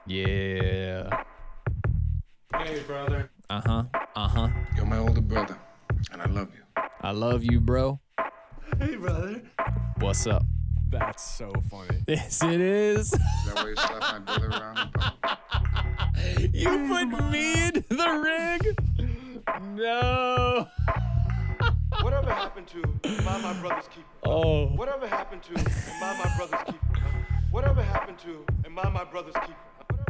Yeah. Hey, brother. You're my older brother, and I love you. I love you, bro. Hey, brother. What's up? That's so funny. Yes, it is. Is that why you slap my brother around? You put me in the ring? No. Whatever happened to Am I My Brother's Keeper? Oh. Whatever happened to Am I My Brother's Keeper? Whatever happened to Am I My Brother's Keeper?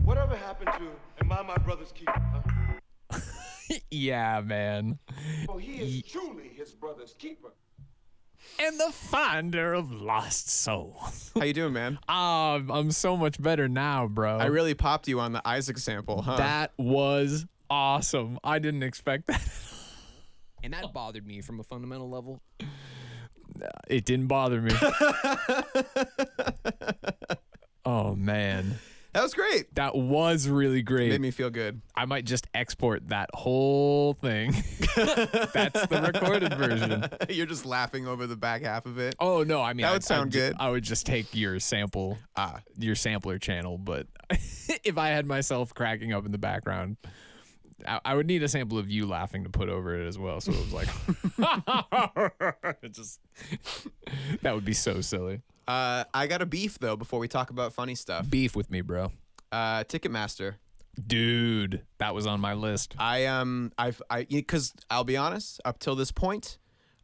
Whatever happened to Am I My Brother's Keeper? Yeah, man. For he is truly his brother's keeper. And the finder of lost souls. How you doing, man? I'm so much better now, bro. I really popped you on the Isaac sample, huh? That was awesome. I didn't expect that. And that bothered me from a fundamental level. It didn't bother me. Oh, man. That was great. That was really great. Made me feel good. I might just export that whole thing. That's the recorded version. You're just laughing over the back half of it. Oh, no. I mean, That would sound good. I would just take your sample, your sampler channel. But if I had myself cracking up in the background, I would need a sample of you laughing to put over it as well. So it was like, that would be so silly. I got a beef though before we talk about funny stuff. Beef with me, bro. Ticketmaster. Dude, that was on my list. Because I'll be honest, up till this point,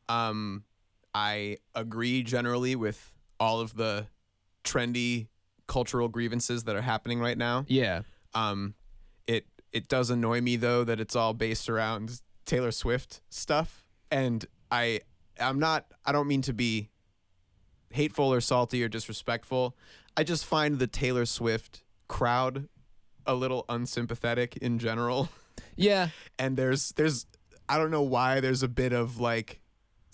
I agree generally with all of the trendy cultural grievances that are happening right now. Yeah. It does annoy me though that it's all based around Taylor Swift stuff, and I don't mean to be hateful or salty or disrespectful. I just find the Taylor Swift crowd a little unsympathetic in general. Yeah. And there's I don't know why there's a bit of like,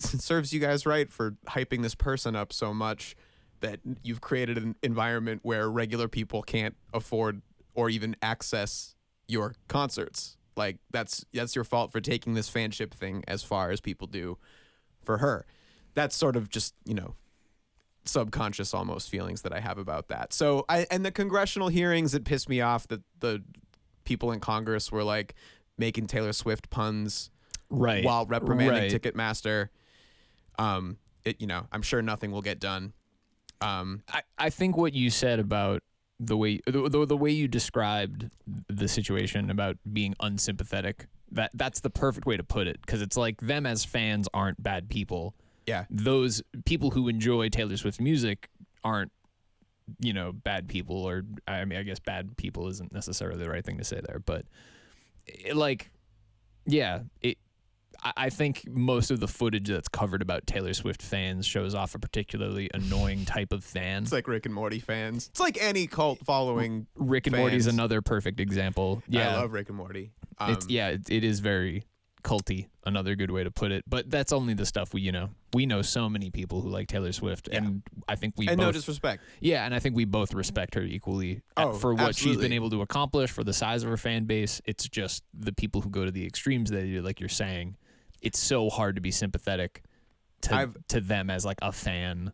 it serves you guys right for hyping this person up so much that you've created an environment where regular people can't afford or even access your concerts. Like that's your fault for taking this fanship thing as far as people do for her. That's sort of just, subconscious almost feelings that I have about that. So and the congressional hearings, it pissed me off that the people in Congress were like making Taylor Swift puns while reprimanding Ticketmaster. I'm sure nothing will get done. I think what you said about the way you described the situation about being unsympathetic, that's the perfect way to put it, because it's like them as fans aren't bad people. Yeah. Those people who enjoy Taylor Swift music aren't, bad people, or I mean, I guess bad people isn't necessarily the right thing to say there, but I think most of the footage that's covered about Taylor Swift fans shows off a particularly annoying type of fan. It's like Rick and Morty fans. It's like any cult following Rick and fans. Morty's another perfect example. Yeah. I love Rick and Morty. It is very culty, another good way to put it. But that's only the stuff we know so many people who like Taylor Swift, and I think we both, no disrespect. Yeah, and I think we both respect her equally for what she's been able to accomplish, for the size of her fan base. It's just the people who go to the extremes that you, like you're saying, it's so hard to be sympathetic to them as like a fan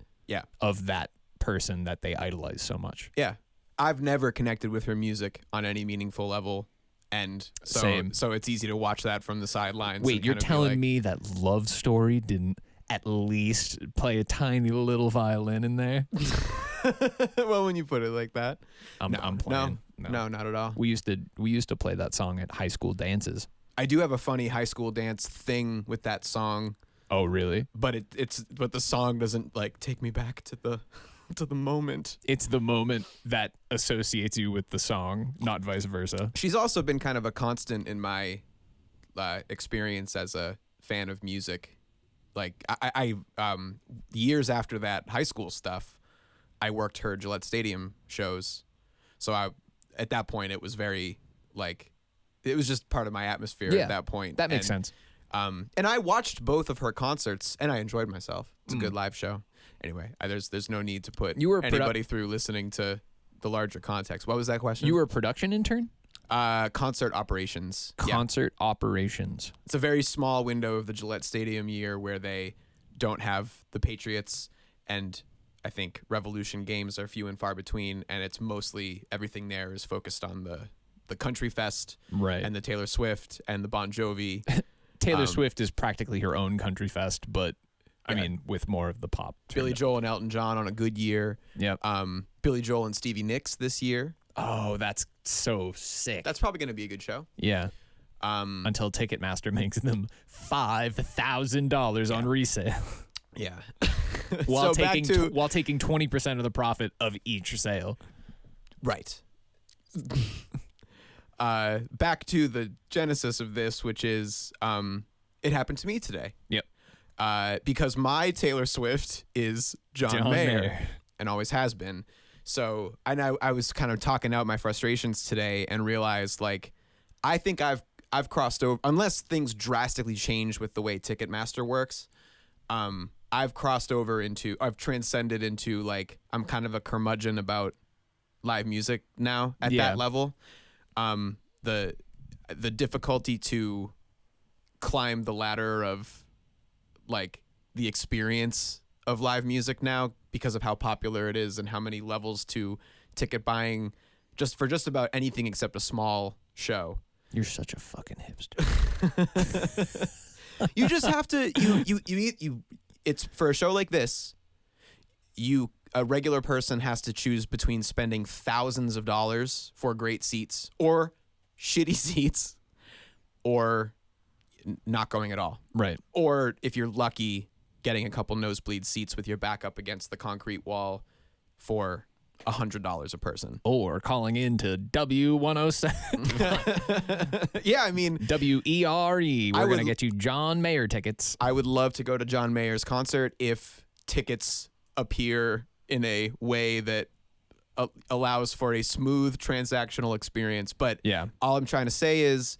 of that person that they idolize so much. Yeah. I've never connected with her music on any meaningful level. And so it's easy to watch that from the sidelines. Wait, you're telling me that Love Story didn't at least play a tiny little violin in there? Well, when you put it like that. I'm playing. No, not at all. We used to play that song at high school dances. I do have a funny high school dance thing with that song. Oh, really? But but the song doesn't like take me back to the moment. It's the moment that associates you with the song, not vice versa. She's also been kind of a constant in my experience as a fan of music. Like I years after that high school stuff, I worked her Gillette Stadium shows. So at that point it was very like, it was just part of my atmosphere at that point. That makes sense. And I watched both of her concerts and I enjoyed myself. It's a good live show. Anyway, there's no need to put anybody through listening to the larger context. What was that question? You were a production intern? Concert operations. Concert operations. It's a very small window of the Gillette Stadium year where they don't have the Patriots, and I think Revolution games are few and far between, and it's mostly everything there is focused on the country fest, right, and the Taylor Swift and the Bon Jovi. Taylor Swift is practically her own country fest, but I mean, with more of the pop. Billy Joel and Elton John on a good year. Yep. Billy Joel and Stevie Nicks this year. Oh, that's so sick. That's probably going to be a good show. Yeah. Until Ticketmaster makes them $5,000 on resale. Yeah. while taking 20% of the profit of each sale. Right. Back to the genesis of this, which is it happened to me today. Yep. Because my Taylor Swift is John Mayer and always has been. So I was kind of talking out my frustrations today and realized, like, I think I've crossed over, unless things drastically change with the way Ticketmaster works. I've transcended into, like, I'm kind of a curmudgeon about live music now at that level. The difficulty to climb the ladder of, like, the experience of live music now, because of how popular it is and how many levels to ticket buying just about anything except a small show. You're such a fucking hipster. You just have to you it's for a show like this, a regular person has to choose between spending thousands of dollars for great seats or shitty seats, or not going at all. Right. Or if you're lucky, getting a couple nosebleed seats with your back up against the concrete wall for $100 a person. Or calling in to W107. Yeah, I mean, WERE. We're going to get you John Mayer tickets. I would love to go to John Mayer's concert if tickets appear in a way that allows for a smooth transactional experience. But yeah, all I'm trying to say is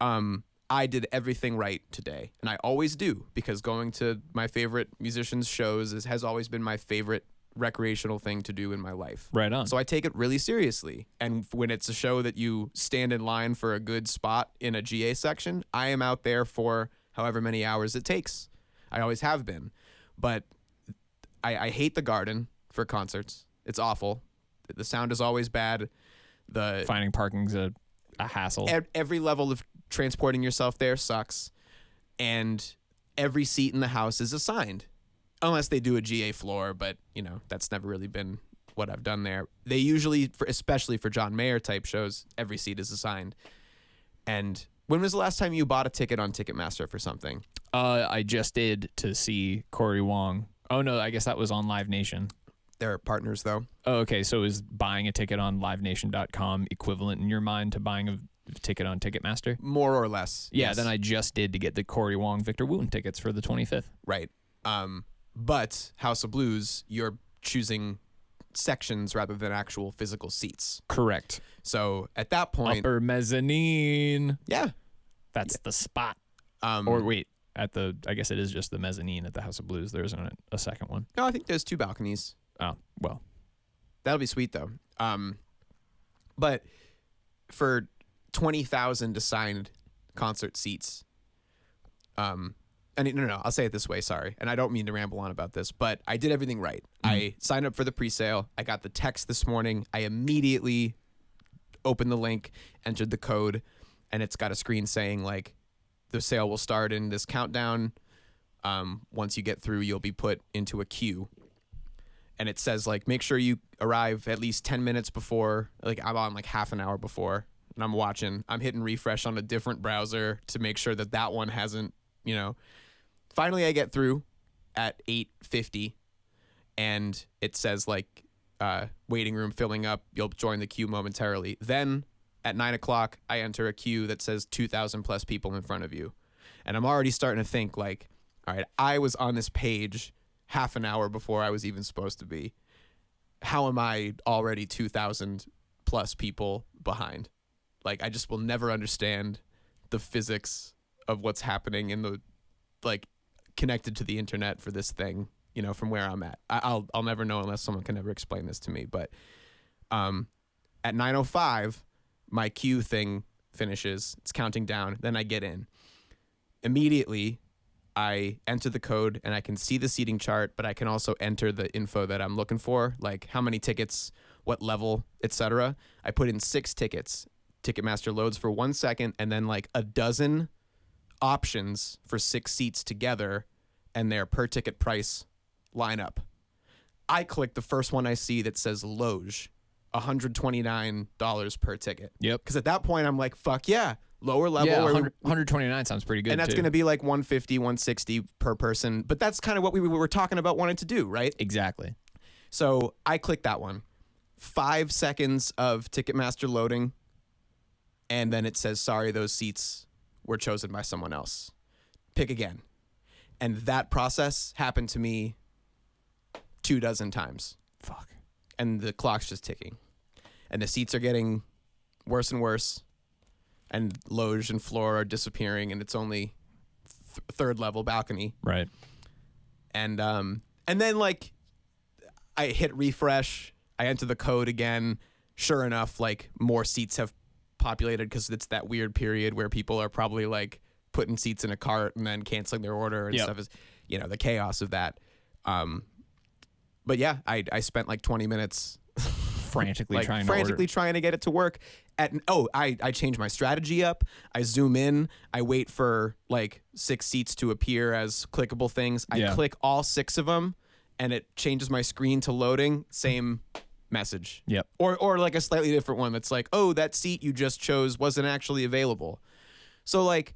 I did everything right today. And I always do, because going to my favorite musicians' shows has always been my favorite recreational thing to do in my life. Right on. So I take it really seriously. And when it's a show that you stand in line for a good spot in a GA section, I am out there for however many hours it takes. I always have been. But I hate the Garden for concerts. It's awful. The sound is always bad. Finding parking's a hassle. Every level of transporting yourself there sucks. And every seat in the house is assigned. Unless they do a GA floor, but, you know, that's never really been what I've done there. They usually, especially for John Mayer type shows, every seat is assigned. And when was the last time you bought a ticket on Ticketmaster for something? I just did, to see Corey Wong. Oh, no, I guess that was on Live Nation. They're partners, though. Oh, okay, so is buying a ticket on livenation.com equivalent in your mind to buying a ticket on Ticketmaster? More or less. Yeah, yes. Then I just did to get the Corey Wong Victor Wooten tickets for the 25th. Right. But House of Blues, you're choosing sections rather than actual physical seats. Correct. So at that point, upper mezzanine. Yeah. That's the spot. Or wait, I guess it is just the mezzanine at the House of Blues. There isn't a second one. No, I think there's 2 balconies. Oh, well. That'll be sweet, though. But for 20,000 assigned concert seats, no, I'll say it this way, sorry. And I don't mean to ramble on about this, but I did everything right. I signed up for the pre-sale. I got the text this morning. I immediately opened the link, entered the code, and it's got a screen saying, like, the sale will start in this countdown. Once you get through, you'll be put into a queue. And it says, like, make sure you arrive at least 10 minutes before. Like, I'm on, like, half an hour before. And I'm hitting refresh on a different browser to make sure that one hasn't, you know. Finally, I get through at 8:50, and it says, like, waiting room filling up. You'll join the queue momentarily. Then at 9 o'clock, I enter a queue that says 2,000 plus people in front of you. And I'm already starting to think, like, all right, I was on this page half an hour before I was even supposed to be. How am I already 2,000 plus people behind? Like, I just will never understand the physics of what's happening in the, like, connected to the internet for this thing, you know, from where I'm at. I'll never know unless someone can ever explain this to me. But at 9:05, my queue thing finishes. It's counting down. Then I get in. Immediately, I enter the code and I can see the seating chart, but I can also enter the info that I'm looking for, like how many tickets, what level, etc. I put in 6 tickets. Ticketmaster loads for 1 second, and then like a dozen options for 6 seats together, and their per ticket price line up. I click the first one I see that says Loge, $129 per ticket. Yep. Because at that point I'm like, fuck yeah, lower level. Yeah, 129 sounds pretty good. And that's going to be like 150, 160 per person. But that's kind of what we were talking about wanting to do, right? Exactly. So I click that one. 5 seconds of Ticketmaster loading, and then it says, sorry, those seats were chosen by someone else. Pick again. And that process happened to me 24 times. Fuck. And the clock's just ticking. And the seats are getting worse and worse. And loge and floor are disappearing, and it's only third level balcony. Right. And then like I hit refresh, I enter the code again. Sure enough, like more seats have populated because it's that weird period where people are probably like putting seats in a cart and then canceling their order and stuff, is, you know, the chaos of that. But yeah, I spent like 20 minutes frantically trying to get it to work. I changed my strategy up. I zoom in. I wait for like 6 seats to appear as clickable things. I click all 6 of them, and it changes my screen to loading. Same message. Yep. Or like a slightly different one that's like, oh, that seat you just chose wasn't actually available. So like,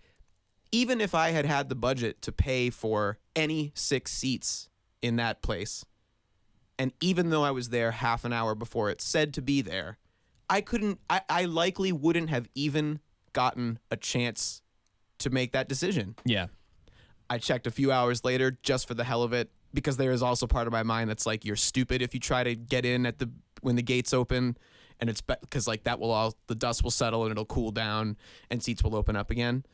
even if I had the budget to pay for any 6 seats in that place, and even though I was there half an hour before it said to be there, I likely wouldn't have even gotten a chance to make that decision. Yeah. I checked a few hours later just for the hell of it, because there is also part of my mind that's like, you're stupid if you try to get in when the gates open, and it's because like the dust will settle and it'll cool down and seats will open up again.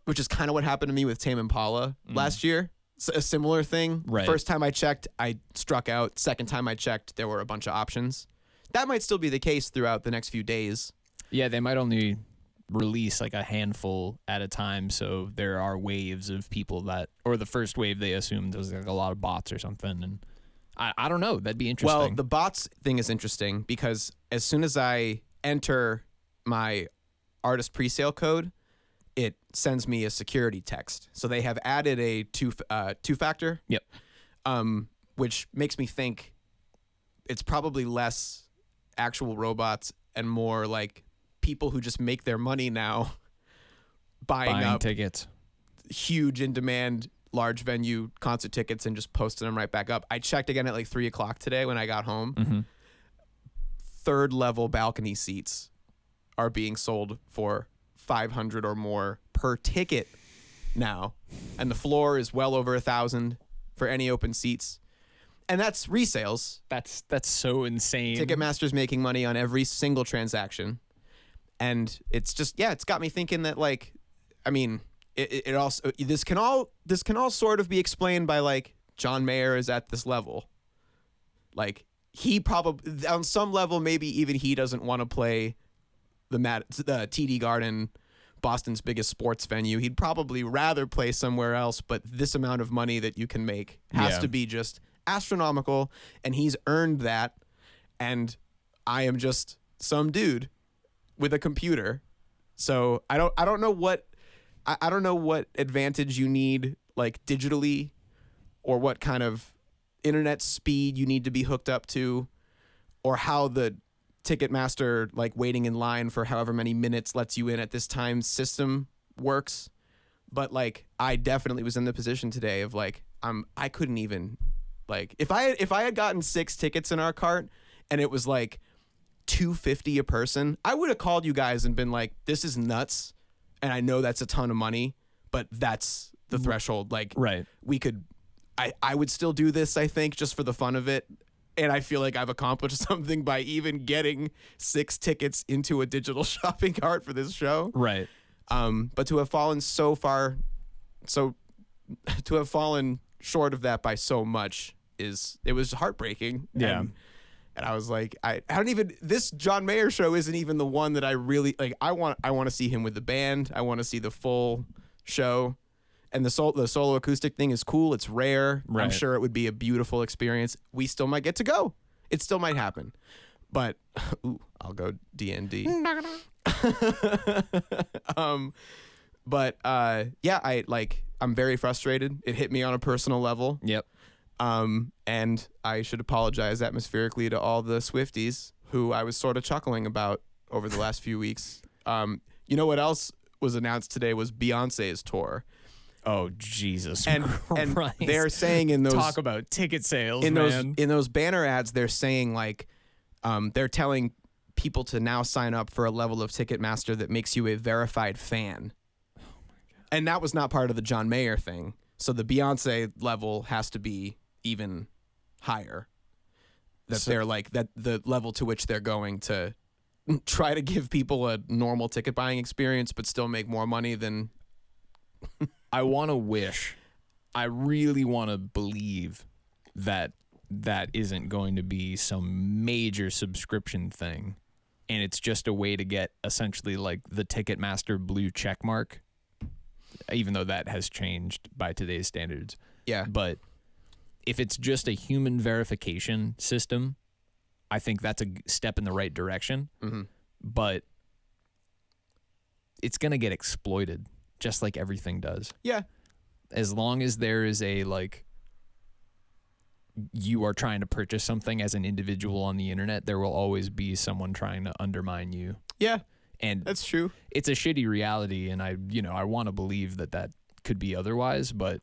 Which is kind of what happened to me with Tame Impala last year. A similar thing. Right. First time I checked, I struck out. Second time I checked, there were a bunch of options. That might still be the case throughout the next few days. Yeah, they might only release like a handful at a time, so there are waves of people or the first wave they assumed was like a lot of bots or something, and I don't know. That'd be interesting. Well, the bots thing is interesting because as soon as I enter my artist presale code, it sends me a security text. So they have added a two-factor. Yep. Which makes me think it's probably less actual robots and more like people who just make their money now buying up tickets, huge in demand, large venue concert tickets, and just posting them right back up. I checked again at like 3:00 today when I got home. Mm-hmm. 3rd level balcony seats are being sold for $500 or more per ticket now, and the floor is well over $1,000 for any open seats, and that's resales. That's so insane. Ticketmaster's making money on every single transaction, and it's just it's got me thinking that like, I mean, it also this can all sort of be explained by like John Mayer is at this level, like he probably on some level maybe even he doesn't want to play the TD Garden, Boston's biggest sports venue. He'd probably rather play somewhere else, but this amount of money that you can make has to be just astronomical, and he's earned that, and I am just some dude with a computer. So I don't know what advantage you need like digitally, or what kind of internet speed you need to be hooked up to, or how the Ticketmaster like waiting in line for however many minutes lets you in at this time system works. But like I definitely was in the position today of like I couldn't even like if I had gotten 6 tickets in our cart and it was like $250 a person, I would have called you guys and been like, this is nuts, and I know that's a ton of money, but that's the threshold. Like right. We could I would still do this, I think, just for the fun of it. And I feel like I've accomplished something by even getting 6 tickets into a digital shopping cart for this show. Right. But to have fallen to have fallen short of that by so much it was heartbreaking. Yeah. And I was like, I don't even, this John Mayer show isn't even the one that I really like. I want to see him with the band. I want to see the full show. And the solo acoustic thing is cool. It's rare. Right. I'm sure it would be a beautiful experience. We still might get to go. It still might happen. But I'll go D&D. I'm very frustrated. It hit me on a personal level. Yep. And I should apologize atmospherically to all the Swifties who I was sort of chuckling about over the last few weeks. You know what else was announced today was Beyonce's tour. Oh, Jesus and Christ. They're saying in those... Talk about ticket sales, in man. those banner ads, they're saying like, they're telling people to now sign up for a level of Ticketmaster that makes you a verified fan. Oh my God. And that was not part of the John Mayer thing. So the Beyonce level has to be even higher. They're like that the level to which they're going to try to give people a normal ticket buying experience, but still make more money than. I really want to believe that isn't going to be some major subscription thing, and it's just a way to get essentially like the Ticketmaster blue check mark, even though that has changed by today's standards. Yeah. But if it's just a human verification system, I think that's a step in the right direction. Mm-hmm. But it's going to get exploited just like everything does. Yeah. As long as there is a, like, you are trying to purchase something as an individual on the internet, there will always be someone trying to undermine you. Yeah. And that's true. It's a shitty reality, and I want to believe that could be otherwise, but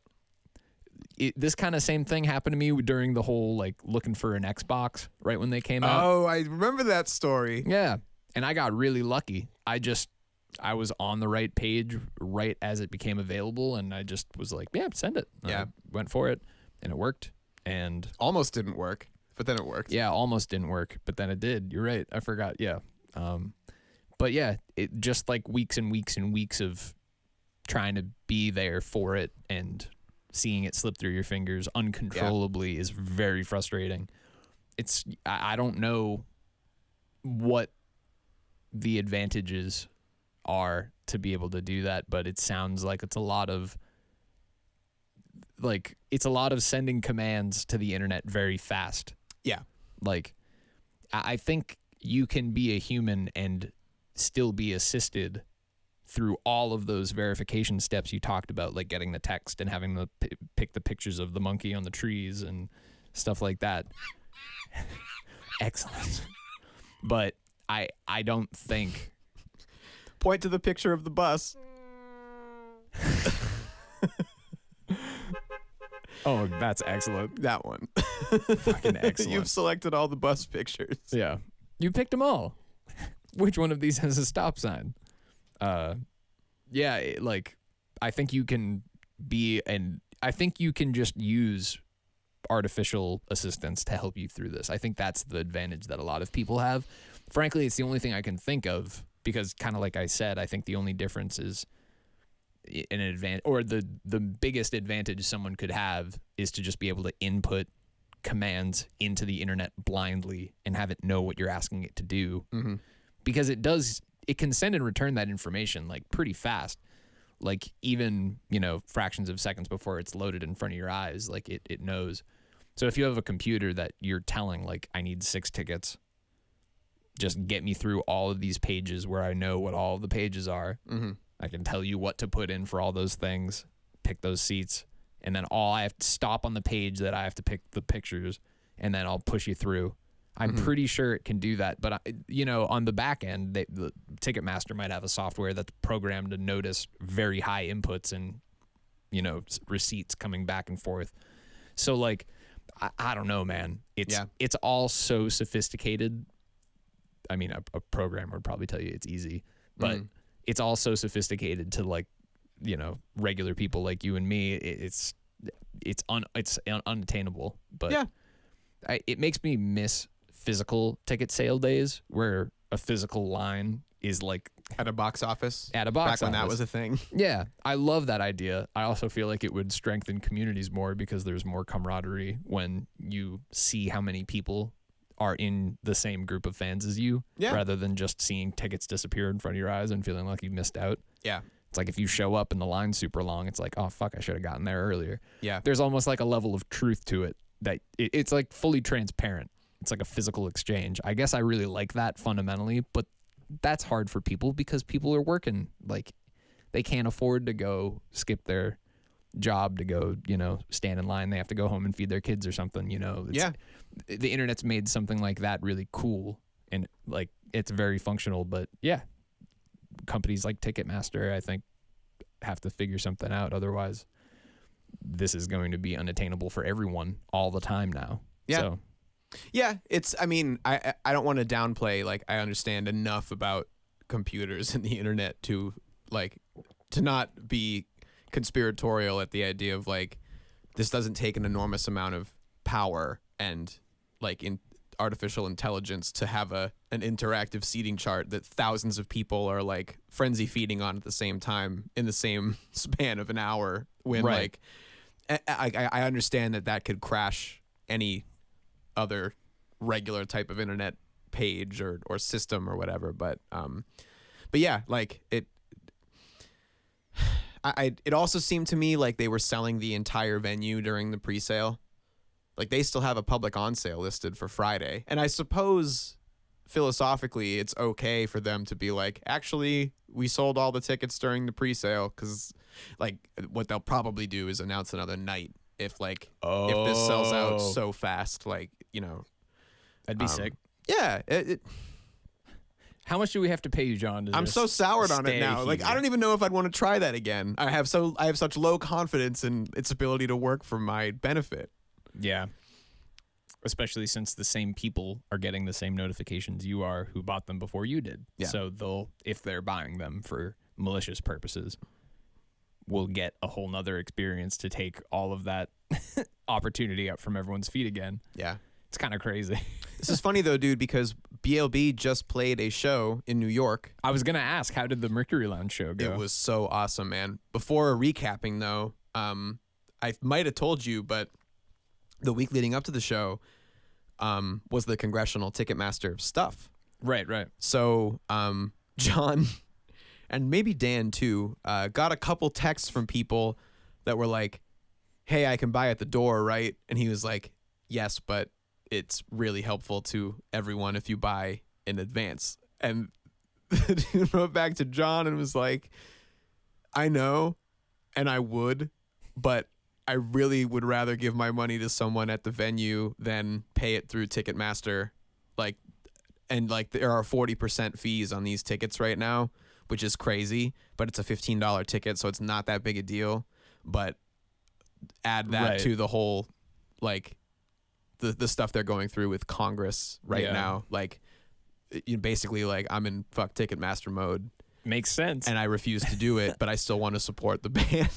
this kind of same thing happened to me during the whole, like, looking for an Xbox right when they came out. Oh, I remember that story. Yeah. And I got really lucky. I was on the right page right as it became available, and I just was like, yeah, send it. Yeah. I went for it, and it worked. And almost didn't work, but then it worked. Yeah, almost didn't work, but then it did. You're right. I forgot. Yeah. But yeah, it just like weeks and weeks and weeks of trying to be there for it and seeing it slip through your fingers uncontrollably is very frustrating. I don't know what the advantages are to be able to do that, but it sounds like it's a lot of sending commands to the internet very fast. Yeah. Like, I think you can be a human and still be assisted through all of those verification steps you talked about, like getting the text and having to pick the pictures of the monkey on the trees and stuff like that. Excellent. But I don't think... Point to the picture of the bus. Oh, that's excellent. That one. Fucking excellent. You've selected all the bus pictures. Yeah. You picked them all. Which one of these has a stop sign? Yeah, I think you can I think you can just use artificial assistance to help you through this. I think that's the advantage that a lot of people have. Frankly, it's the only thing I can think of because, kind of like I said, I think the only difference is an advantage, or the biggest advantage someone could have is to just be able to input commands into the internet blindly and have it know what you're asking it to do. Mm-hmm. Because it can send and return that information like pretty fast. Like even, fractions of seconds before it's loaded in front of your eyes, like it knows. So if you have a computer that you're telling, like, I need 6 tickets, just get me through all of these pages where I know what all of the pages are. Mm-hmm. I can tell you what to put in for all those things, pick those seats, and then I have to stop on the page that I have to pick the pictures, and then I'll push you through. I'm pretty sure it can do that. But, on the back end, the Ticketmaster might have a software that's programmed to notice very high inputs and, receipts coming back and forth. So, like, I don't know, man. It's all so sophisticated. I mean, a programmer would probably tell you it's easy, but it's all so sophisticated to, like, regular people like you and me. It's unattainable. But yeah, it makes me miss physical ticket sale days where a physical line is like at a box office. Back when that was a thing. Yeah, I love that idea. I also feel like it would strengthen communities more because there's more camaraderie when you see how many people are in the same group of fans as you, rather than just seeing tickets disappear in front of your eyes and feeling like you missed out. Yeah. It's like if you show up and the line's super long, it's like, oh, fuck, I should have gotten there earlier. Yeah. There's almost like a level of truth to it that it's like fully transparent. It's like a physical exchange. I guess I really like that fundamentally, but that's hard for people because people are working. Like, they can't afford to go skip their job to go, stand in line. They have to go home and feed their kids or something, Yeah. The internet's made something like that really cool and like it's very functional, but yeah, companies like Ticketmaster, I think, have to figure something out. Otherwise, this is going to be unattainable for everyone all the time now. Yeah. So. Yeah, I don't want to downplay, like, I understand enough about computers and the internet to not be conspiratorial at the idea of, like, this doesn't take an enormous amount of power and, like, in artificial intelligence to have an interactive seating chart that thousands of people are, like, frenzy feeding on at the same time in the same span of an hour when, right. like, I understand that could crash any other regular type of internet page or system or whatever, but yeah, like it also seemed to me like they were selling the entire venue during the pre-sale. Like, they still have a public on sale listed for Friday, and I suppose philosophically it's okay for them to be like, actually, we sold all the tickets during the pre-sale, because like what they'll probably do is announce another night if this sells out so fast, like, That'd be sick. Yeah. How much do we have to pay you, John? I'm so soured on it now. Here? Like, I don't even know if I'd want to try that again. I have such low confidence in its ability to work for my benefit. Yeah. Especially since the same people are getting the same notifications you are who bought them before you did. Yeah. So if they're buying them for malicious purposes, we'll get a whole nother experience to take all of that opportunity out from everyone's feet again. Yeah. It's kind of crazy. This is funny, though, dude, because BLB just played a show in New York. I was going to ask, how did the Mercury Lounge show go? It was so awesome, man. Before recapping, though, I might have told you, but the week leading up to the show was the Congressional Ticketmaster stuff. Right. So John, and maybe Dan, too, got a couple texts from people that were like, hey, I can buy at the door, right? And he was like, yes, but it's really helpful to everyone if you buy in advance. And the dude wrote back to John and was like, I know, and I would, but I really would rather give my money to someone at the venue than pay it through Ticketmaster. And there are 40% fees on these tickets right now, which is crazy, but it's a $15 ticket, so it's not that big a deal. But add that to the whole, like, the stuff they're going through with Congress right now. Like, basically, like, I'm in fuck Ticketmaster mode. Makes sense. And I refuse to do it, but I still want to support the band.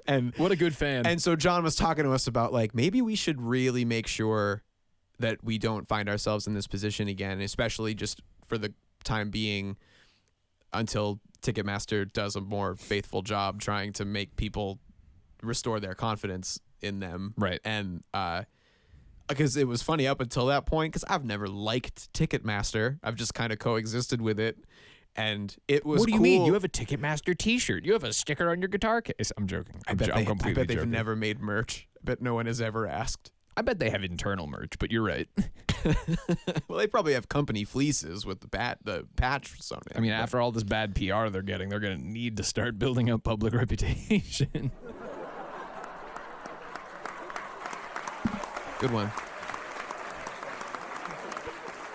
And what a good fan. And so John was talking to us about, like, maybe we should really make sure that we don't find ourselves in this position again, especially just for the time being until Ticketmaster does a more faithful job trying to make people restore their confidence in them. Right. And because it was funny up until that point, because I've never liked Ticketmaster. I've just kind of coexisted with it. And it was What do you cool. mean? You have a Ticketmaster t-shirt. You have a sticker on your guitar case. I'm joking. I'm completely I bet they've joking. never made merch. I bet no one has ever asked. I bet they have internal merch, but you're right. Well, they probably have company fleeces with the patch sewn in. I mean, after all this bad PR they're getting, they're going to need to start building up public reputation. Good one.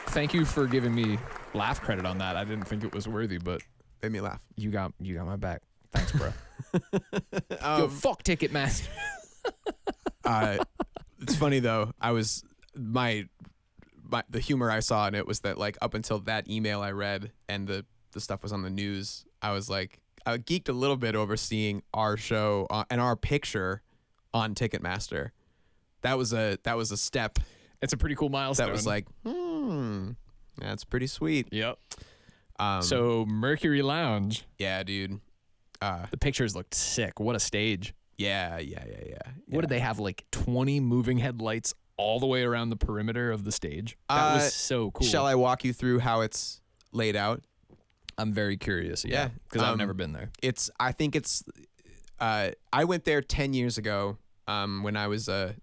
Thank you for giving me laugh credit on that. I didn't think it was worthy, but made me laugh. You got my back. Thanks, bro. Yo, fuck Ticketmaster. It's funny though. I was the humor I saw in it was that, like, up until that email I read and the stuff was on the news, I was like, I geeked a little bit over seeing our show and our picture on Ticketmaster. That was a step. It's a pretty cool milestone. That was like, that's pretty sweet. Yep. So Mercury Lounge. Yeah, dude. The pictures looked sick. What a stage. Yeah. What did they have, like 20 moving headlights all the way around the perimeter of the stage? That was so cool. Shall I walk you through how it's laid out? I'm very curious. Yeah, because I've never been there. I went there 10 years ago when I was a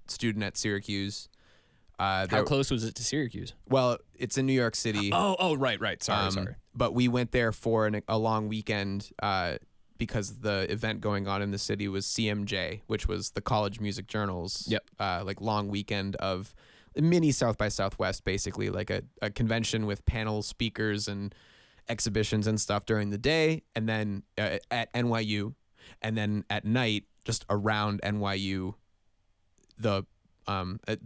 student at Syracuse. How close was it to Syracuse? Well, it's in New York City. Oh, right. Sorry. But we went there for a long weekend because the event going on in the city was CMJ, which was the College Music Journal's like long weekend of mini South by Southwest, basically like a convention with panel speakers and exhibitions and stuff during the day, and then at NYU, and then at night just around NYU, the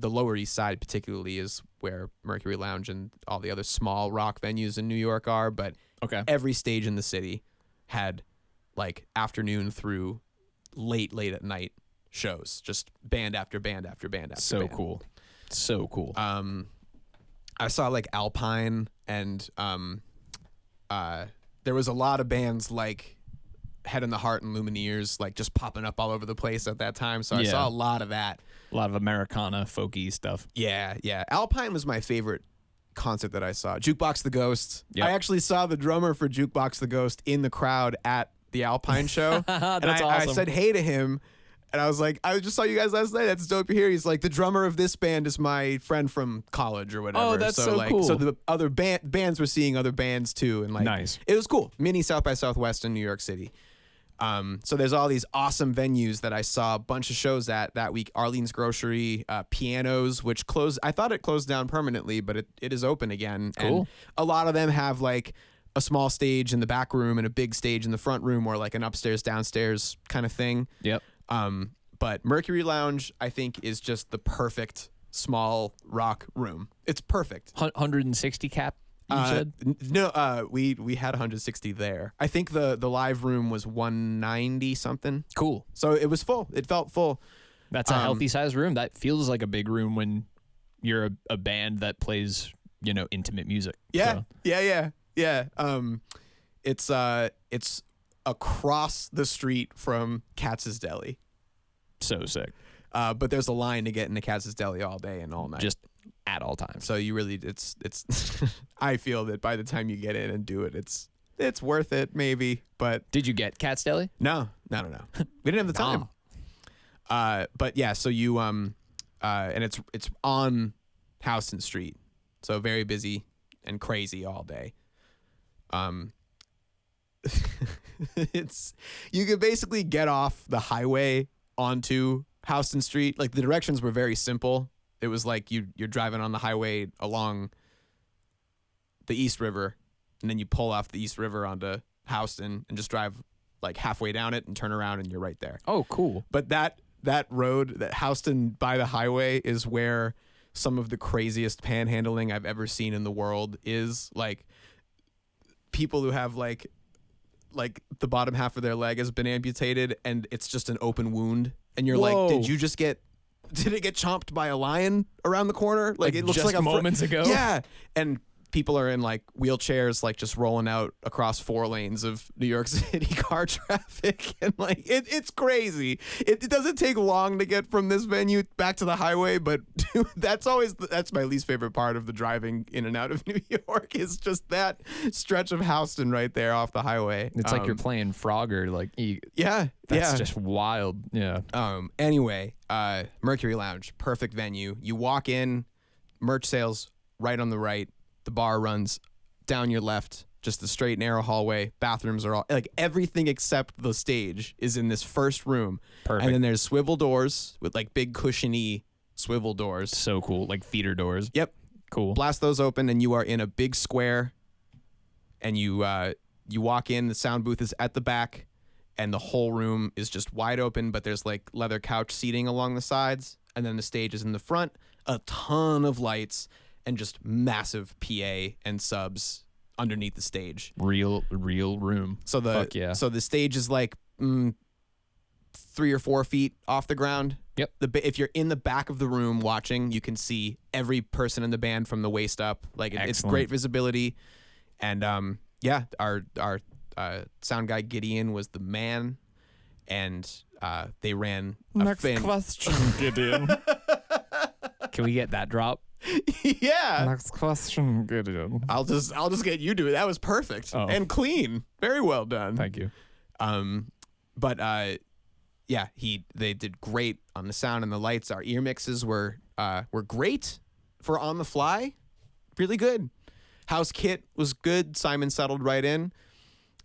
Lower East Side particularly is where Mercury Lounge and all the other small rock venues in New York are. But every stage in the city had like afternoon through late at night shows, just band after band after band after band. So cool. I saw like Alpine, and there was a lot of bands like Head in the Heart and Lumineers like just popping up all over the place at that time. So I saw a lot of that. A lot of Americana, folky stuff. Yeah. Alpine was my favorite concert that I saw. Jukebox the Ghost. Yep. I actually saw the drummer for Jukebox the Ghost in the crowd at the Alpine show. That's awesome. I said hey to him, and I was like, I just saw you guys last night. That's dope to hear. He's like, the drummer of this band is my friend from college or whatever. Oh, that's so cool. So the other bands were seeing other bands too, and like, nice. It was cool. Mini South by Southwest in New York City. So there's all these awesome venues that I saw a bunch of shows at that week. Arlene's Grocery, Pianos, which closed. I thought it closed down permanently, but it is open again. Cool. And a lot of them have like a small stage in the back room and a big stage in the front room, or like an upstairs, downstairs kind of thing. Yep. But Mercury Lounge, I think, is just the perfect small rock room. It's perfect. 160 cap. You said? No, we had 160 there. I think the live room was 190 something. Cool. So it was full. It felt full. That's a healthy sized room. That feels like a big room when you're a band that plays, intimate music. Yeah. So. Yeah. It's across the street from Katz's Deli. So sick. But there's a line to get into Katz's Deli all day and all night. Just at all times. So you really, it's I feel that by the time you get in and do it, it's worth it maybe. But did you get Katz's Deli? No. We didn't have the time. But yeah, so you and it's on Houston Street, so very busy and crazy all day. You could basically get off the highway onto Houston Street. Like the directions were very simple. It was like you're driving on the highway along the East River, and then you pull off the East River onto Houston and just drive like halfway down it and turn around and you're right there. Oh, cool. But that road, that Houston by the highway, is where some of the craziest panhandling I've ever seen in the world is. Like people who have like the bottom half of their leg has been amputated and it's just an open wound, and you're Whoa. like, did it get chomped by a lion around the corner? Like it looks just like moments ago. Yeah, and people are in like wheelchairs, like just rolling out across 4 lanes of New York City car traffic, and like it's crazy. It doesn't take long to get from this venue back to the highway, but dude, that's my least favorite part of the driving in and out of New York is just that stretch of Houston right there off the highway. It's like you're playing Frogger. Like that's just wild. Yeah. Anyway, Mercury Lounge, perfect venue. You walk in, merch sales right on the right. The bar runs down your left, just a straight narrow hallway. Bathrooms are all like everything except the stage is in this first room. Perfect. And then there's swivel doors with like big cushiony swivel doors. So cool, like theater doors. Yep. Cool. Blast those open and you are in a big square. And you walk in, the sound booth is at the back, and the whole room is just wide open, but there's like leather couch seating along the sides, and then the stage is in the front, a ton of lights, and just massive PA and subs underneath the stage. Real room. So Fuck yeah. So the stage is like 3 or 4 feet off the ground. Yep. If you're in the back of the room watching, you can see every person in the band from the waist up. Like it's great visibility. And our sound guy Gideon was the man, and they ran. Next question, Gideon. Can we get that drop? Yeah. Next question, Gideon. I'll just get you to it. That was perfect and clean. Very well done. Thank you. But yeah, they did great on the sound and the lights. Our ear mixes were great for on the fly. Really good. House kit was good. Simon settled right in.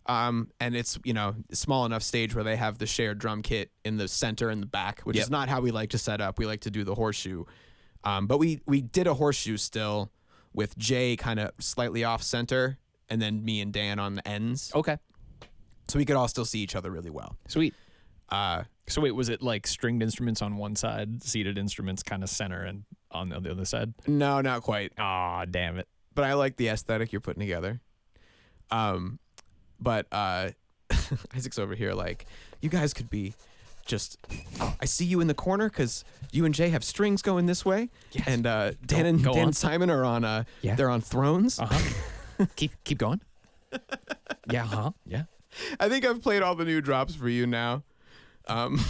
And it's, a small enough stage where they have the shared drum kit in the center and the back, which is not how we like to set up. We like to do the horseshoe. But we did a horseshoe still with Jay kind of slightly off center and then me and Dan on the ends. Okay. So we could all still see each other really well. Sweet. So wait, was it like stringed instruments on one side, seated instruments kind of center and on the other side? No, not quite. Aw, damn it. But I like the aesthetic you're putting together. But Isaac's over here like, you guys could be just, I see you in the corner because you and Jay have strings going this way. Yes. And Dan and Simon are on, they're on thrones. Uh-huh. keep going. Yeah, yeah. I think I've played all the new drops for you now. And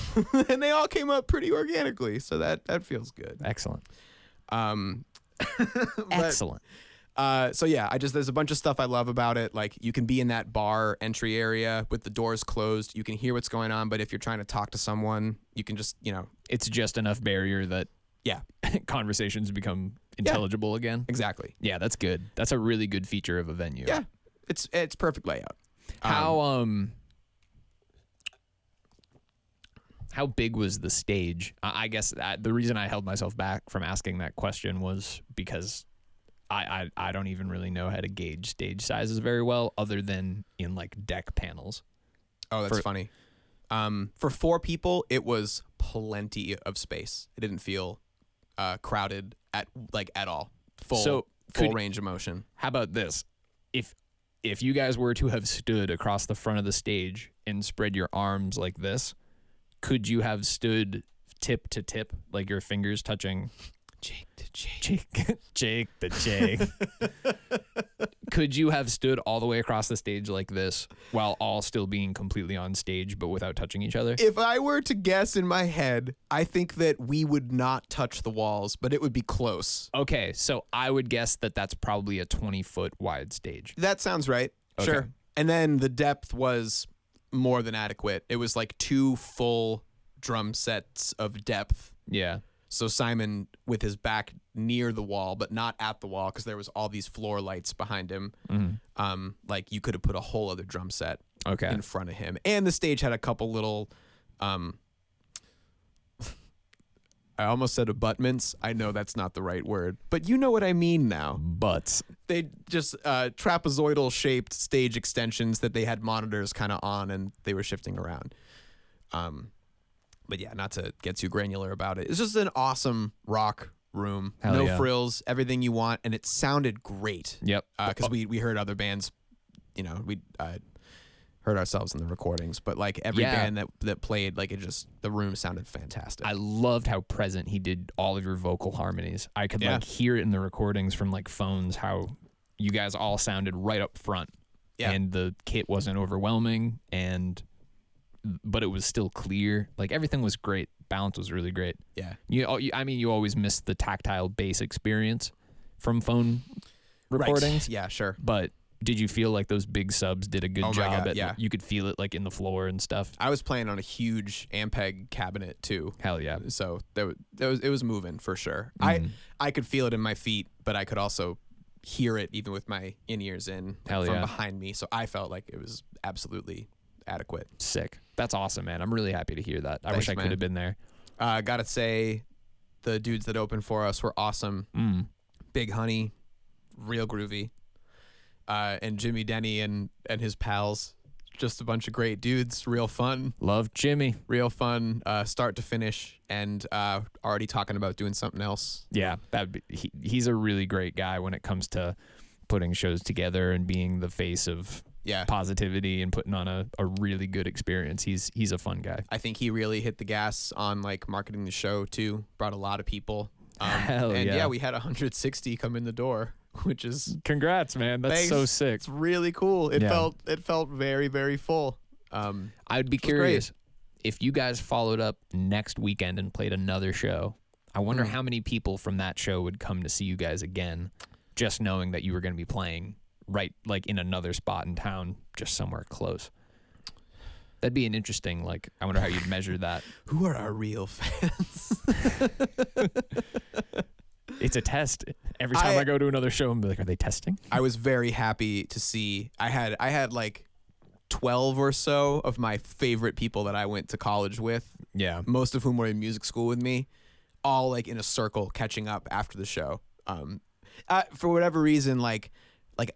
they all came up pretty organically, so that feels good. Excellent. Excellent. So yeah, there's a bunch of stuff I love about it. Like you can be in that bar entry area with the doors closed. You can hear what's going on, but if you're trying to talk to someone, you can just, it's just enough barrier that conversations become intelligible again. Exactly. Yeah, that's good. That's a really good feature of a venue. Yeah. It's perfect layout. How big was the stage? I guess the reason I held myself back from asking that question was because I don't even really know how to gauge stage sizes very well, other than in like deck panels. Oh, that's funny. For 4 people, it was plenty of space. It didn't feel crowded at all. Full range of motion. How about this? If you guys were to have stood across the front of the stage and spread your arms like this, could you have stood tip to tip, like your fingers touching? Jake to Jake. Could you have stood all the way across the stage like this while all still being completely on stage but without touching each other? If I were to guess in my head, I think that we would not touch the walls, but it would be close. Okay, so I would guess that that's probably a 20-foot wide stage. That sounds right. Okay. Sure. And then the depth was more than adequate. It was like 2 full drum sets of depth. Yeah. So Simon with his back near the wall, but not at the wall because there was all these floor lights behind him. Mm-hmm. Like you could have put a whole other drum set in front of him. And the stage had a couple little, I almost said abutments. I know that's not the right word, but you know what I mean now. Butts. They just trapezoidal shaped stage extensions that they had monitors kind of on and they were shifting around. But yeah, not to get too granular about it. It's just an awesome rock room. Hell no yeah. frills, everything you want, and it sounded great. Yep. Because we heard other bands, we heard ourselves in the recordings, but like every band that played, like the room sounded fantastic. I loved how present he did all of your vocal harmonies. I could like hear it in the recordings from like phones, how you guys all sounded right up front. Yeah. And the kit wasn't overwhelming but it was still clear. Like everything was great. Balance was really great. Yeah. You always miss the tactile bass experience from phone recordings. Right. Yeah, sure. But did you feel like those big subs did a good job? God, You could feel it like in the floor and stuff. I was playing on a huge Ampeg cabinet too. Hell yeah. So it was moving for sure. Mm-hmm. I could feel it in my feet, but I could also hear it even with my in-ears in from behind me. So I felt like it was absolutely adequate. Sick. That's awesome, man. I'm really happy to hear that. I wish I could have been there. Gotta say, the dudes that opened for us were awesome. Big Honey, real groovy. And Jimmy Denny and his pals, just a bunch of great dudes. Real fun. Love Jimmy. Real fun, start to finish, and already talking about doing something else. Yeah, he's a really great guy when it comes to putting shows together and being the face of positivity and putting on a really good experience. He's a fun guy. I think he really hit the gas on like marketing the show too. Brought a lot of people. Hell and yeah. We had 160 come in the door, which is congrats, man. That's so sick. It's really cool. It felt very, very full. I'd be curious if you guys followed up next weekend and played another show. I wonder how many people from that show would come to see you guys again, just knowing that you were going to be playing right, like in another spot in town, just somewhere close. That'd be an interesting, like, I wonder how you'd measure that. Who are our real fans? It's a test. Every time I go to another show, I'm like, are they testing? I was very happy to see. I had like 12 or so of my favorite people that I went to college with. Yeah. Most of whom were in music school with me, all like in a circle catching up after the show. For whatever reason, like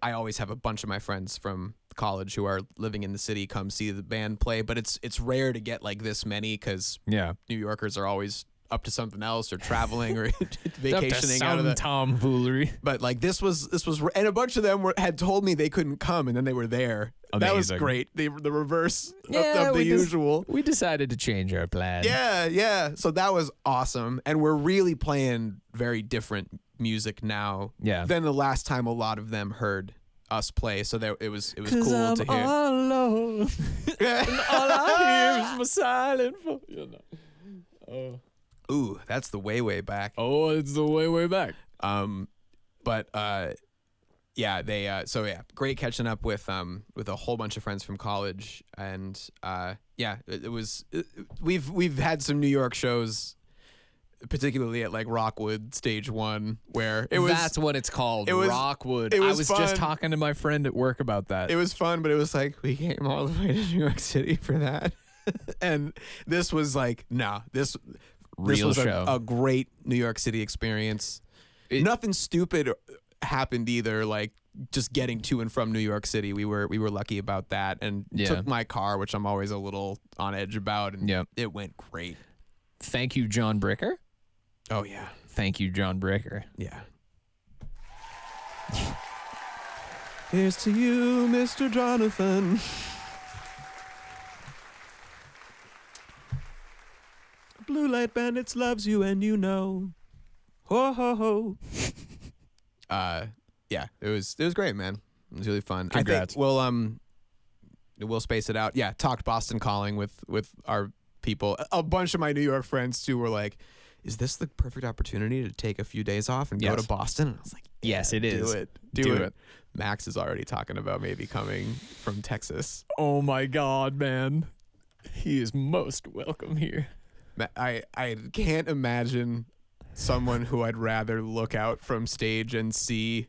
I always have a bunch of my friends from college who are living in the city come see the band play, but it's rare to get like this many because New Yorkers are always up to something else or traveling or vacationing out of the tomfoolery. But like this was, and a bunch of them had told me they couldn't come, and then they were there. Amazing. That was great. The reverse of the usual. We decided to change our plan. Yeah. So that was awesome, and we're really playing very different music now. Than the last time a lot of them heard us play. So it was cool I'm to hear. All alone, and all I hear is my silent voice. Ooh, that's the way back. Oh, it's the way back. Yeah, they great catching up with a whole bunch of friends from college, and we've had some New York shows, particularly at like Rockwood Stage 1, where that's what it's called. Rockwood. I was just talking to my friend at work about that. It was fun, but it was like we came all the way to New York City for that. And this was like, this was a great New York City experience. Nothing stupid happened either, like just getting to and from New York City. We were lucky about that, and took my car, which I'm always a little on edge about, and it went great. Thank you, John Bricker. Oh yeah. Thank you, John Bricker. Yeah. Here's to you, Mr. Jonathan. Blue Light Bandits loves you, and you know. Ho ho ho. Yeah, it was great, man. It was really fun. Congrats. I think we'll space it out. Yeah, talked Boston Calling with our people. A bunch of my New York friends too were like, "Is this the perfect opportunity to take a few days off and go to Boston?" And I was like, "Yes, it is. Do it." Max is already talking about maybe coming from Texas. Oh my God, man. He is most welcome here. I can't imagine someone who I'd rather look out from stage and see.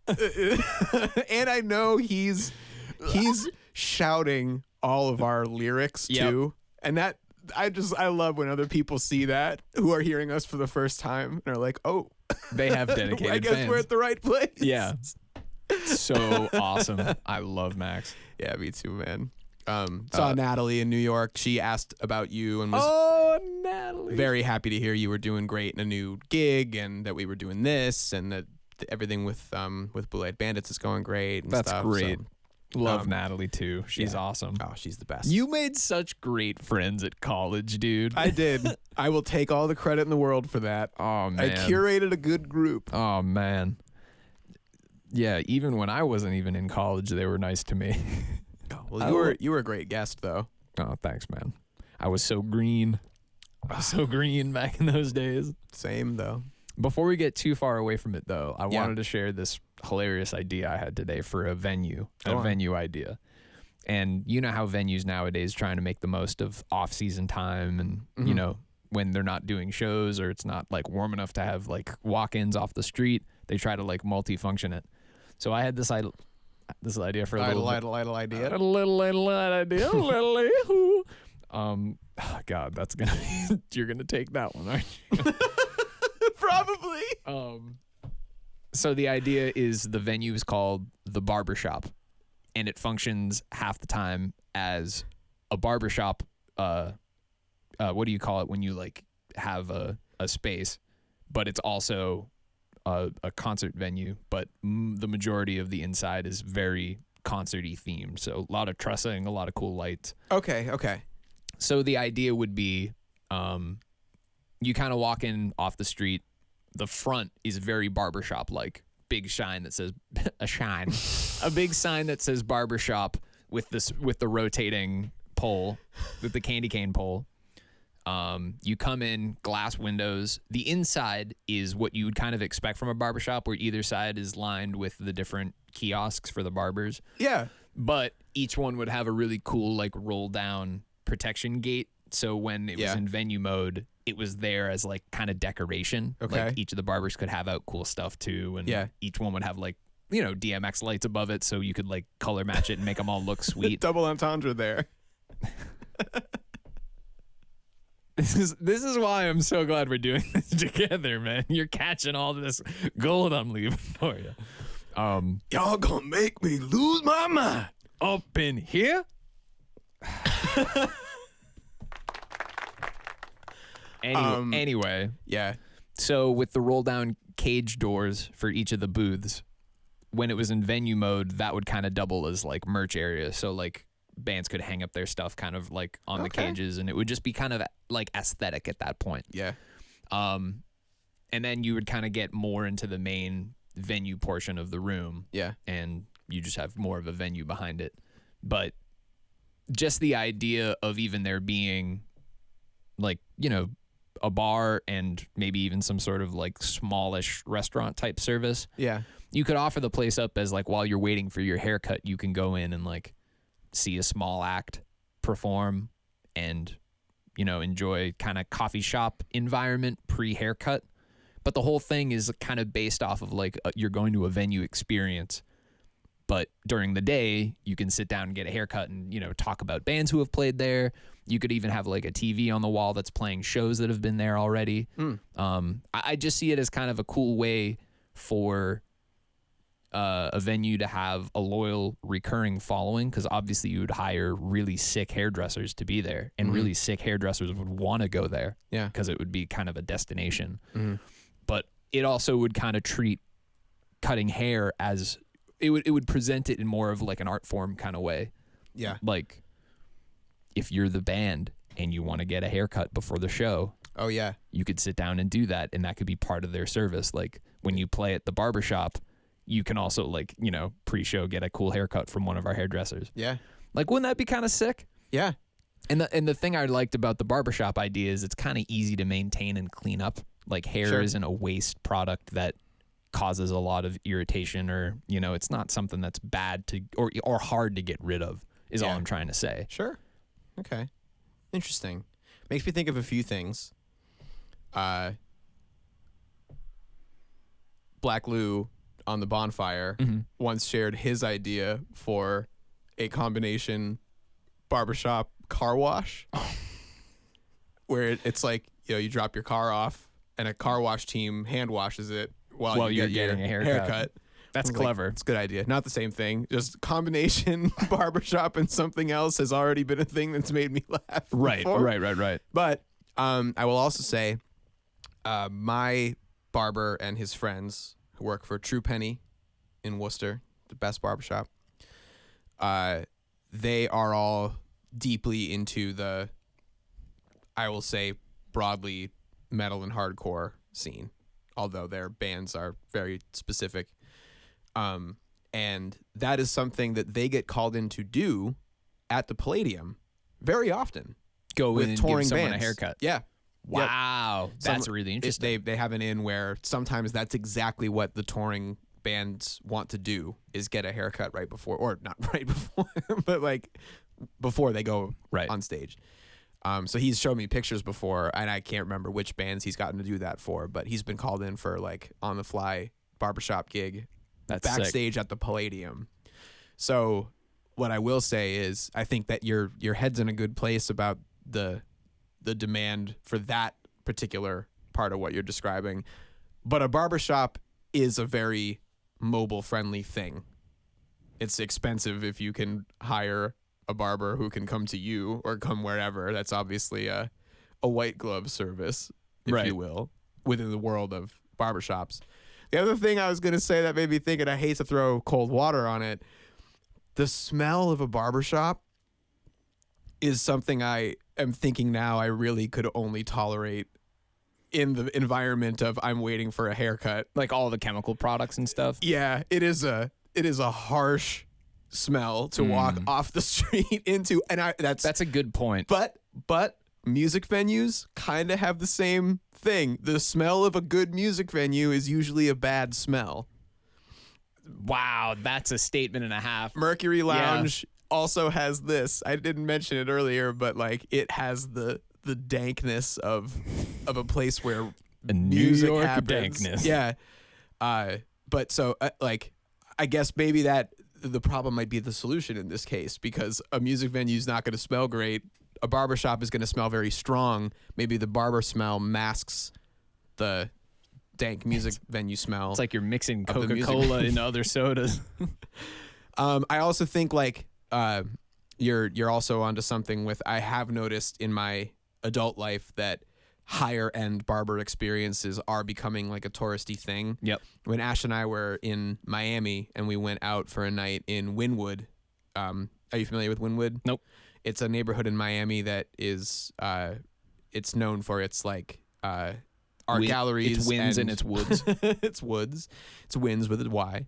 And I know he's shouting all of our lyrics too. And that I love when other people see that, who are hearing us for the first time and are like, "Oh, they have dedicated I guess fans. We're at the right place." Yeah. So awesome. I love Max. Yeah, me too, man. Saw Natalie in New York. She asked about you and was Natalie, very happy to hear you were doing great in a new gig, and that we were doing this, and that everything with Blue Light Bandits is going great. And that's stuff, great. So, love Natalie too. She's awesome. Oh, she's the best. You made such great friends at college, dude. I did. I will take all the credit in the world for that. Oh man, I curated a good group. Oh man. Yeah, even when I wasn't even in college, they were nice to me. Well, you were a great guest, though. Oh, thanks, man. I was so green. Back in those days. Same, though. Before we get too far away from it, though, I wanted to share this hilarious idea I had today for a venue idea. And you know how venues nowadays trying to make the most of off-season time, and you know, when they're not doing shows or it's not like warm enough to have like walk-ins off the street, they try to like multi-function it. So I had this idea for a little idea. God, that's gonna be, you're gonna take that one, aren't you? Probably. So the idea is the venue is called the Barbershop, and it functions half the time as a barbershop. What do you call it when you like have a space, but it's also a concert venue, but the majority of the inside is very concert-y themed. So a lot of trussing, a lot of cool lights. Okay. So the idea would be you kind of walk in off the street. The front is very barbershop-like. Big sign that says a big sign that says barbershop with the rotating pole, with the candy cane pole. You come in, glass windows. The inside is what you would kind of expect from a barbershop, where either side is lined with the different kiosks for the barbers. Yeah. But each one would have a really cool, like, roll down protection gate. So when it was in venue mode, it was there as, like, kind of decoration. Okay. Like, each of the barbers could have out cool stuff too. And each one would have, like, you know, DMX lights above it, so you could, like, color match it and make them all look sweet. Double entendre there. This is why I'm so glad we're doing this together, man. You're catching all this gold I'm leaving for you. Y'all gonna make me lose my mind. Up in here? Anyway. Yeah. So with the roll down cage doors for each of the booths, when it was in venue mode, that would kind of double as like merch area. So like bands could hang up their stuff kind of like on the cages, and it would just be kind of like aesthetic at that point. Yeah. And then you would kind of get more into the main venue portion of the room. Yeah. And you just have more of a venue behind it. But just the idea of even there being like, you know, a bar and maybe even some sort of like smallish restaurant type service. Yeah. You could offer the place up as like, while you're waiting for your haircut, you can go in and like see a small act perform and, you know, enjoy kind of coffee shop environment pre-haircut. But the whole thing is kind of based off of like you're going to a venue experience. But during the day, you can sit down and get a haircut and, you know, talk about bands who have played there. You could even have like a TV on the wall that's playing shows that have been there already. I just see it as kind of a cool way for a venue to have a loyal recurring following, because obviously you would hire really sick hairdressers to be there, and really sick hairdressers would want to go there because it would be kind of a destination. But it also would kind of treat cutting hair as it would present it in more of like an art form kind of way. Yeah. Like if you're the band and you want to get a haircut before the show, oh yeah, you could sit down and do that, and that could be part of their service. Like when you play at the barbershop, you can also, like, you know, pre-show get a cool haircut from one of our hairdressers. Yeah. Like, wouldn't that be kind of sick? Yeah. And the thing I liked about the barbershop idea is it's kind of easy to maintain and clean up. Like hair isn't a waste product that causes a lot of irritation, or, you know, it's not something that's bad to or hard to get rid of is all I'm trying to say. Sure. Okay. Interesting. Makes me think of a few things. Black Lou on the Bonfire once shared his idea for a combination barbershop car wash where it's like, you know, you drop your car off and a car wash team hand washes it while you're getting a haircut. That's clever. It's a good idea. Not the same thing. Just combination barbershop and something else has already been a thing that's made me laugh. Right. But I will also say my barber and his friends who work for True Penny in Worcester, the best barbershop, they are all deeply into the, I will say, broadly metal and hardcore scene, although their bands are very specific. And that is something that they get called in to do at the Palladium very often. Go in and touring give someone bands. a haircut. Yeah. Wow. That's really interesting. They have an in where sometimes that's exactly what the touring bands want to do, is get a haircut right before, or not right before, but like before they go on stage. So he's showed me pictures before, and I can't remember which bands he's gotten to do that for, but he's been called in for like on the fly barbershop gig backstage sick. At the Palladium. So what I will say is I think that your head's in a good place about the demand for that particular part of what you're describing. But a barbershop is a very mobile friendly thing. It's expensive if you can hire a barber who can come to you or come wherever. That's obviously a white glove service, if you will, within the world of barbershops. The other thing I was going to say that made me think, and I hate to throw cold water on it, the smell of a barbershop is something I am thinking now I really could only tolerate in the environment of I'm waiting for a haircut. Like all the chemical products and stuff. Yeah, it is a harsh smell to walk off the street into, and that's a good point. But music venues kind of have the same thing. The smell of a good music venue is usually a bad smell. Wow, that's a statement and a half. Mercury Lounge also has this. I didn't mention it earlier, but like it has the dankness of a place where a music New York happens. dankness. Yeah. But so like I guess maybe that the problem might be the solution in this case, because a music venue is not going to smell great. A barbershop is going to smell very strong. Maybe the barber smell masks the dank music venue smell. It's like you're mixing Coca-Cola into other sodas. I also think like you're also onto something with, I have noticed in my adult life that higher end barber experiences are becoming like a touristy thing. Yep. When Ash and I were in Miami and we went out for a night in Wynwood. Are you familiar with Wynwood? Nope. It's a neighborhood in Miami that is it's known for its like art galleries. It's winds and it's woods. It's woods. It's winds with a Y.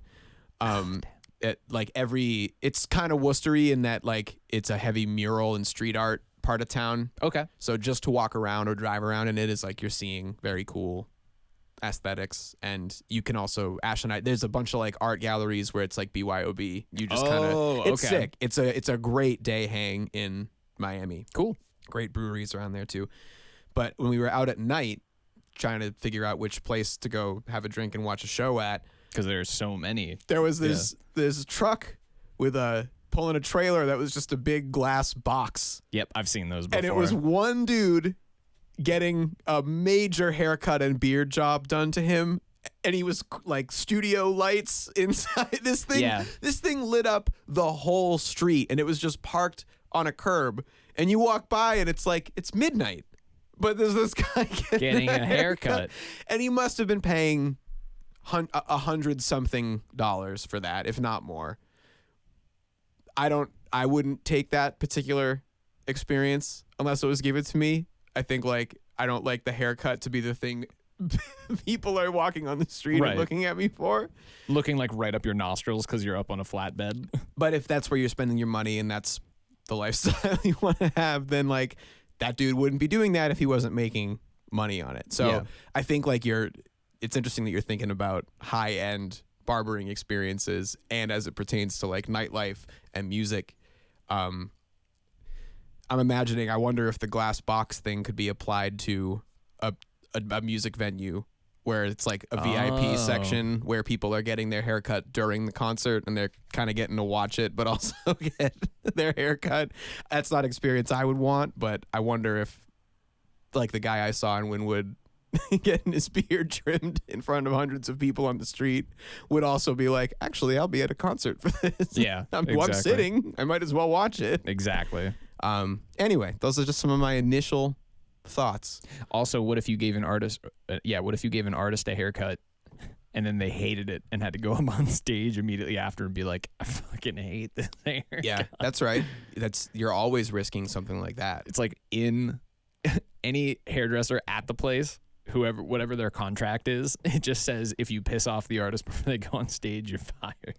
It's kind of Worcestery in that like it's a heavy mural and street art part of town. Okay. So just to walk around or drive around in it is like you're seeing very cool aesthetics. And you can also, Ash and I, there's a bunch of like art galleries where it's like BYOB. You just kind of, it's sick. It's a great day hang in Miami. Cool. Great breweries around there too. But when we were out at night trying to figure out which place to go have a drink and watch a show at, because there's so many. there was this truck with pulling a trailer that was just a big glass box. Yep, I've seen those before. And it was one dude getting a major haircut and beard job done to him. And he was like studio lights inside this thing. Yeah. This thing lit up the whole street and it was just parked on a curb. And you walk by and it's like, it's midnight. But there's this guy getting a haircut. And he must have been paying $100-something for that, if not more. I wouldn't take that particular experience unless it was given to me. I think like I don't like the haircut to be the thing people are walking on the street and looking at me for. Looking like right up your nostrils because you're up on a flatbed. But if that's where you're spending your money and that's the lifestyle you want to have, then like that dude wouldn't be doing that if he wasn't making money on it. So I think like it's interesting that you're thinking about high end barbering experiences and as it pertains to like nightlife and music. I'm imagining, I wonder if the glass box thing could be applied to a music venue where it's like a VIP section where people are getting their haircut during the concert and they're kind of getting to watch it, but also get their haircut. That's not an experience I would want, but I wonder if like the guy I saw in Wynwood getting his beard trimmed in front of hundreds of people on the street would also be like, actually, I'll be at a concert for this. Yeah, I'm sitting. I might as well watch it. Exactly. Anyway, those are just some of my initial thoughts. Also, what if you gave an artist a haircut and then they hated it and had to go up on stage immediately after and be like, I fucking hate this haircut. Yeah, that's right. You're always risking something like that. It's like in any hairdresser at the place, whatever their contract is, it just says if you piss off the artist before they go on stage, you're fired.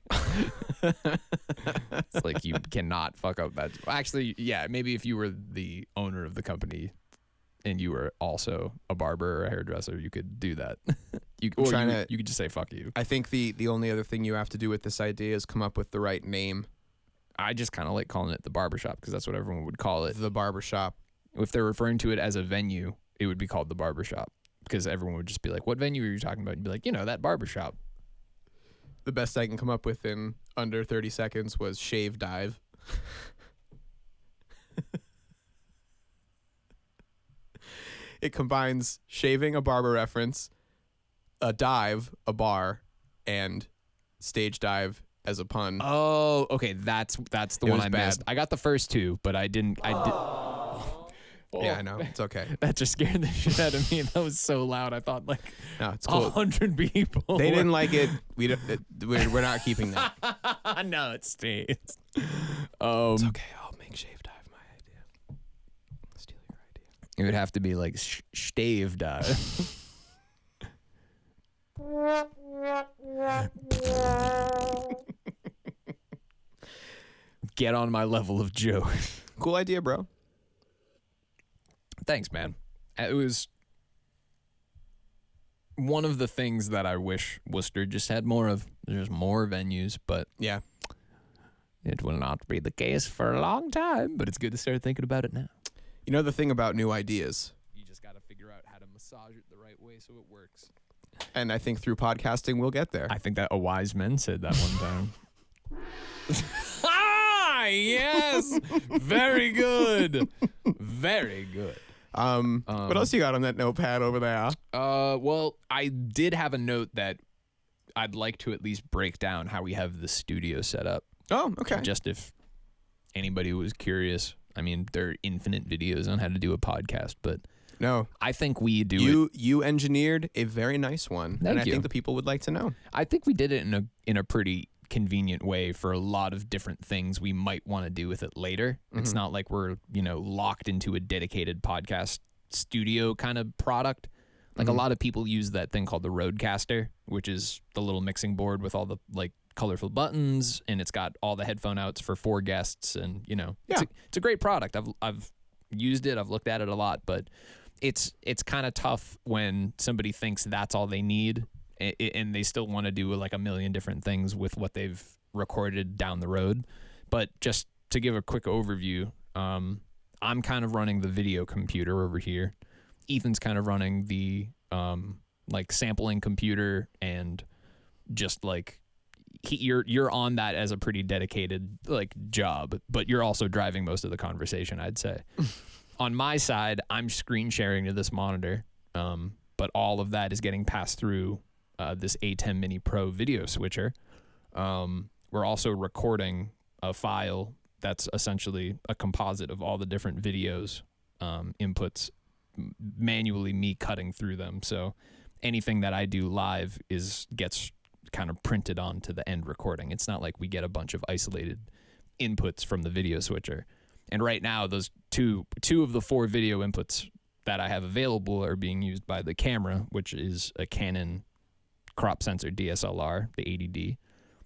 It's like you cannot fuck up that. Actually, yeah, maybe if you were the owner of the company and you were also a barber or a hairdresser, you could do that. You could just say fuck you. I think the only other thing you have to do with this idea is come up with the right name. I just kind of like calling it the barbershop because that's what everyone would call it. The barbershop. If they're referring to it as a venue, it would be called the barbershop. Because everyone would just be like, what venue are you talking about? And be like, that barbershop. The best I can come up with in under 30 seconds was shave dive. It combines shaving, a barber reference, a dive, a bar, and stage dive as a pun. Oh, okay. That's the one I missed. I got the first two, but I didn't. Oh. Yeah, I know. It's okay. That just scared the shit out of me. That was so loud. I thought like no, it's cool. 100 people. They didn't like it. We're not keeping that. No, it stays. It's okay. I'll make shave dive my idea. Steal your idea. It would have to be like stave dive. Get on my level of joke. Cool idea, bro. Thanks, man. It was one of the things that I wish Worcester just had more of. There's more venues, but yeah, it will not be the case for a long time. But it's good to start thinking about it now. You know the thing about new ideas? You just got to figure out how to massage it the right way so it works. And I think through podcasting, we'll get there. I think that a wise man said that one time. Ah, yes! Very good. Very good. What else you got on that notepad over there? Well, I did have a note that I'd like to at least break down how we have the studio set up. Oh, okay. Just if anybody was curious. I mean, there are infinite videos on how to do a podcast, but no, I think we do it. You engineered a very nice one, Thank I you. think the people would like to know. I think we did it in a pretty convenient way for a lot of different things we might want to do with it later. It's not like we're, locked into a dedicated podcast studio kind of product. Like a lot of people use that thing called the Rodecaster, which is the little mixing board with all the colorful buttons, and it's got all the headphone outs for 4 guests, and it's a great product. I've used it, I've looked at it a lot, but it's kind of tough when somebody thinks that's all they need and they still want to do like a million different things with what they've recorded down the road. But just to give a quick overview, I'm kind of running the video computer over here. Ethan's kind of running the sampling computer, and just you're on that as a pretty dedicated job, but you're also driving most of the conversation, I'd say. On my side, I'm screen sharing to this monitor, but all of that is getting passed through this A10 Mini Pro video switcher. We're also recording a file that's essentially a composite of all the different videos inputs, manually me cutting through them. So anything that I do live gets kind of printed onto the end recording. It's not like we get a bunch of isolated inputs from the video switcher. And right now, those two of the 4 video inputs that I have available are being used by the camera, which is a Canon crop sensor DSLR, the 80D,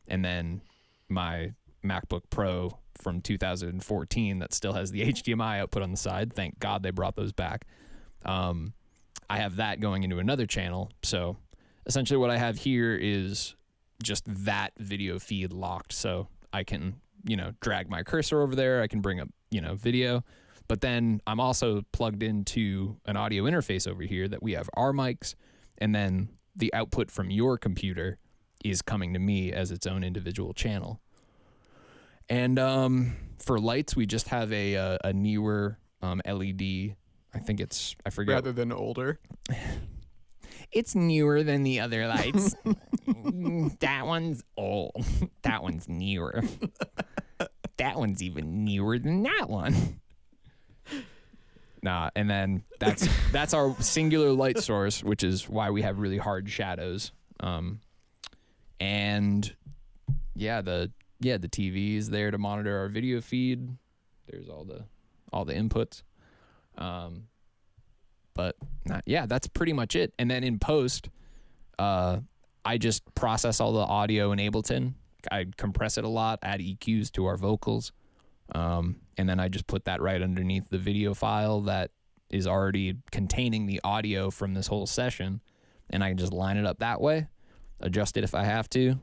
and then my MacBook Pro from 2014 that still has the HDMI output on the side. Thank God they brought those back. I have that going into another channel. So essentially what I have here is just that video feed locked. So I can, drag my cursor over there. I can bring up, video. But then I'm also plugged into an audio interface over here that we have our mics, and then the output from your computer is coming to me as its own individual channel. And for lights, we just have a newer LED. I forget. Rather than older. It's newer than the other lights. That one's old. That one's newer. That one's even newer than that one. Nah, and then that's our singular light source, which is why we have really hard shadows. And the TV is there to monitor our video feed. There's all the inputs. But that's pretty much it. And then in post, I just process all the audio in Ableton. I compress it a lot, add EQs to our vocals. And then I just put that right underneath the video file that is already containing the audio from this whole session. And I can just line it up that way, adjust it if I have to,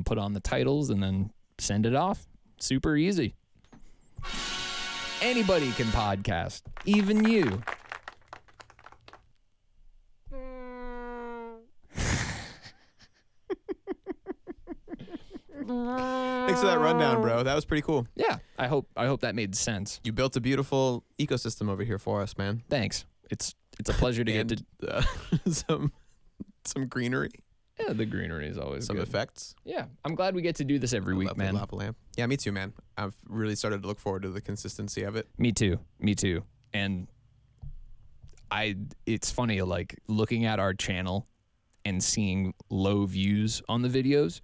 put on the titles, and then send it off. Super easy. Anybody can podcast, even you. Thanks for that rundown, bro. That was pretty cool. Yeah, I hope that made sense. You built a beautiful ecosystem over here for us, man. Thanks. It's a pleasure to get to some greenery. Yeah, the greenery is always some good. effects. Yeah, I'm glad we get to do this every week, man. Lava lamp. Yeah, me too, man. I've really started to look forward to the consistency of it. Me too. And it's funny, like looking at our channel and seeing low views on the videos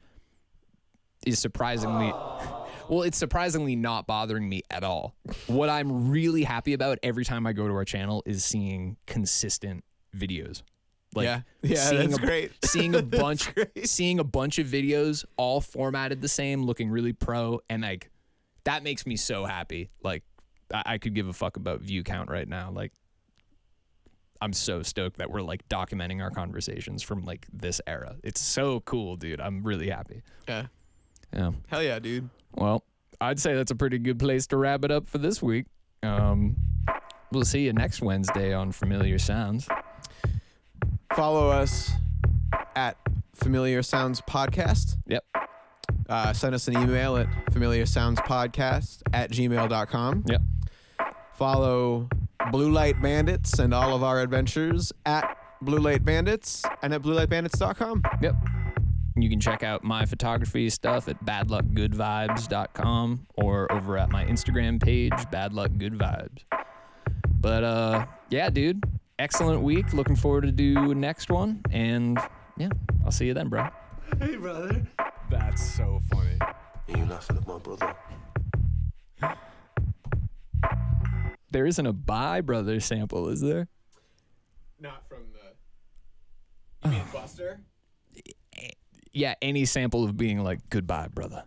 is surprisingly it's surprisingly not bothering me at all. What I'm really happy about every time I go to our channel is seeing consistent videos. Yeah, that's great. Seeing a bunch of videos all formatted the same, looking really pro, and like that makes me so happy. Like I could give a fuck about view count right now. Like I'm so stoked that we're like documenting our conversations from like this era. It's so cool, dude. I'm really happy. Yeah. Yeah. Hell yeah, dude. Well, I'd say that's a pretty good place to wrap it up for this week. We'll see you next Wednesday on Familiar Sounds. Follow us at Familiar Sounds Podcast. Yep. Send us an email at familiarsoundspodcast@gmail.com. Yep. Follow Blue Light Bandits and all of our adventures at Blue Light Bandits and at bluelightbandits.com. Yep. You can check out my photography stuff at badluckgoodvibes.com or over at my Instagram page, badluckgoodvibes. But yeah, dude, excellent week. Looking forward to do next one. And yeah, I'll see you then, bro. Hey, brother. That's so funny. And you laughing at my brother? There isn't a Bye Brother sample, is there? Not from the... You mean Buster? Yeah, any sample of being like, goodbye, brother.